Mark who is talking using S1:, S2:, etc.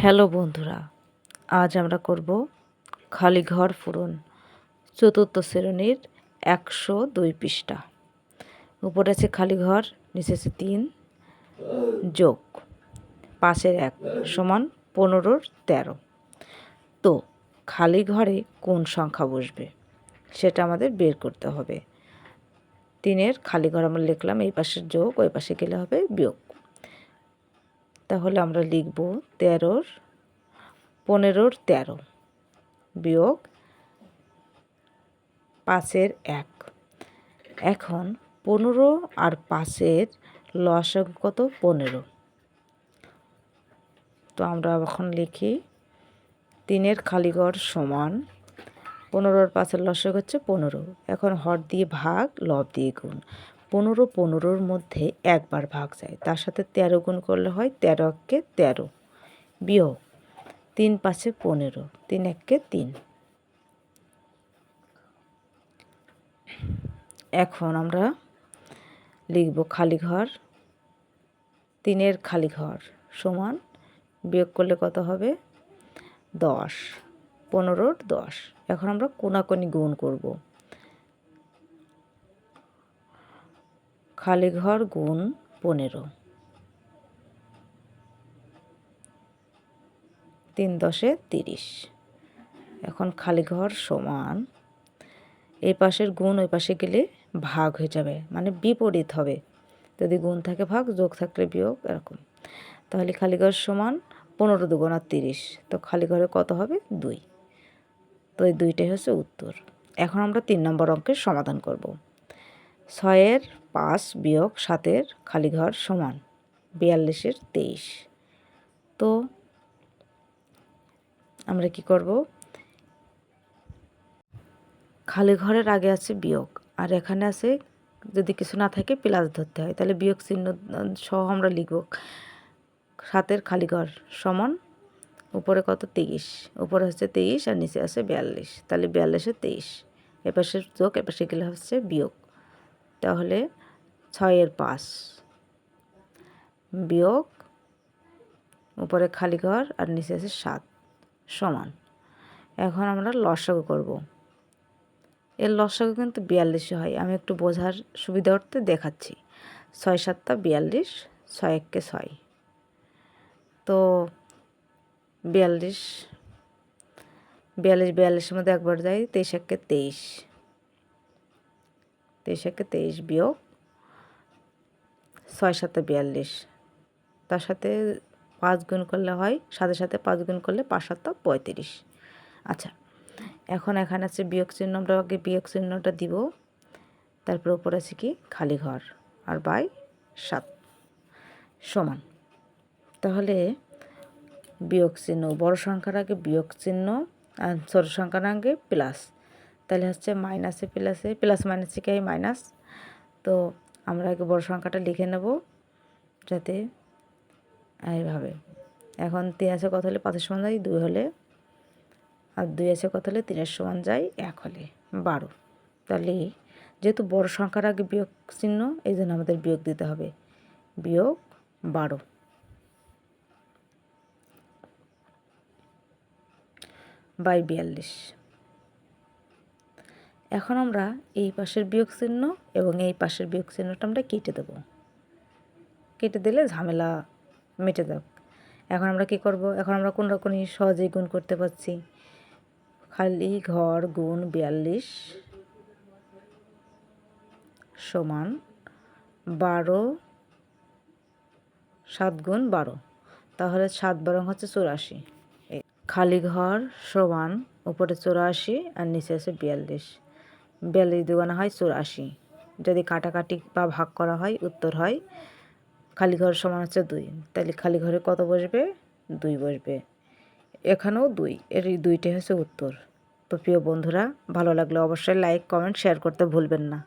S1: Hello বন্ধুরা, আজ আমরা করব খালি ঘর পূরণ চতুর্থ শ্রেণীর 102 পৃষ্ঠা। উপরে আছে খালি ঘর, নিচে আছে 3 যোগ 5-এর 1 সমান 15-র 13। তো খালি ঘরে কোন সংখ্যা বসবে সেটা আমাদের বের করতে হবে। 3-এর খালি ঘর আমরা লিখলাম, এই পাশে যোগ, ওই পাশে গেলে হবে বিয়োগ। তাহলে আমরা লিখব 15-র 13 বিয়োগ 5-এর 1। এখন 15 আর 5-এর লসাগু কত? 15। তো আমরা এখন লিখি 3-এর খালি ঘর সমান 15 আর 5-এর লসাগু হচ্ছে 15। এখন হর দিয়ে ভাগ, লব দিয়ে গুণ। 15-15-র মধ্যে একবার ভাগ যায়, তার সাথে 13 গুণ করলে হয় 13 × 13 বিয়োগ 3 × 5 = 15, 3 × 1 = 3। এখন আমরা লিখব খালি ঘর, 3-এর খালি ঘর সমান বিয়োগ করলে কত হবে? 10, 15-র 10। এখন আমরা কোনাকুনি গুণ করব। খালি ঘর গুণ 15, 3 × 10 = 30। এখন খালি ঘর সমান, এই পাশের গুণ ওই পাশে গেলে ভাগ হয়ে যাবে, মানে বিপরীত হবে। যদি গুণ থাকে ভাগ, যোগ থাকলে বিয়োগ, এরকম। তাহলে খালি ঘর সমান 15 × 2 = 30। তো খালি ঘরে কত হবে? 2। তো এই 2টাই হচ্ছে উত্তর। এখন আমরা 3 নম্বর অঙ্কের সমাধান করব। 6-এর 5 বিয়োগ 7-এর খালি ঘর সমান 42-এর 23। তো আমরা কি করব? খালি ঘরের আগে আছে বিয়োগ, আর এখানে আছে যদি কিছু না থাকে প্লাস ধরতে হয়, তাহলে বিয়োগ চিহ্ন সহ আমরা লিখব 7-এর খালি ঘর সমান উপরে কত? 23। উপরে হচ্ছে 23 আর নিচে আছে 42, তাহলে 42-এর 23। এপাশে যোগ, এপাশে গেলে হচ্ছে বিয়োগ। তাহলে 6-এর 5 বিয়োগ উপরে খালি ঘর আর নিচে আছে 7 সমান। এখন আমরা লসাগু করব। এর লসাগু কিন্তু 42 হয়, আমি একটু বোঝার সুবিধার্থে দেখাচ্ছি। 6 × 7 = 42, 6 × 1 = 6। তো 42, 42-42-এর মধ্যে একবার যায়, 23 × 1 = 23, 23 × 1 = 23 বিয়োগ 6 × 7 = 42, তার সাথে 5 গুণ করলে হয়, 7-এর সাথে 5 গুণ করলে 5 × 7 = 35। আচ্ছা, এখন এখানে আছে বিয়োগ চিহ্ন, আমরা আগে বিয়োগ চিহ্নটা দিব, তারপর উপর আছে কি? খালি ঘর আর বাই 7 সমান। তাহলে বিয়োগ চিহ্ন, বড় সংখ্যার আগে বিয়োগ চিহ্ন আর ছোট সংখ্যার আগে প্লাস, তাহলে হচ্ছে মাইনাসে প্লাসে, প্লাস মাইনাসে কি হয়? মাইনাস। তো আমরা আগে বড় সংখ্যাটা লিখে নেব যাতে এইভাবে। এখন 3 আছে কত হলে 5-এর সমান যায়? 2 হলে। আর 2 আছে কত হলে 3-এর সমান যায়? 1 হলে 12। তাহলে যেহেতু বড় সংখ্যার আগে বিয়োগ চিহ্ন, এই জন্য আমাদের বিয়োগ দিতে হবে, বিয়োগ 12 বাই 42। এখন আমরা এই পাশের বিয়োগ চিহ্ন এবং এই পাশের বিয়োগ চিহ্নটা আমরা কেটে দেব, কেটে দিলে ঝামেলা মিটে যাক। এখন আমরা কি করব? এখন আমরা কোন রকমই সহজেই গুণ করতে পারছি। খালি ঘর গুণ 42 সমান 12, 7 গুণ 12, তাহলে 7 12 হচ্ছে 84। খালি ঘর সমান উপরে 84 আর নিচে আছে 42, 42 দুগুণে হয় 84। যদি কাটাকাটি বা ভাগ করা হয় উত্তর হয় খালি ঘর সমান হচ্ছে 2, তাহলে খালি ঘরে কত বসবে? 2 বসবে। এখানেও 2, এর এই 2টাই হচ্ছে উত্তর। তো প্রিয় বন্ধুরা, ভালো লাগলে অবশ্যই লাইক, কমেন্ট, শেয়ার করতে ভুলবেন না।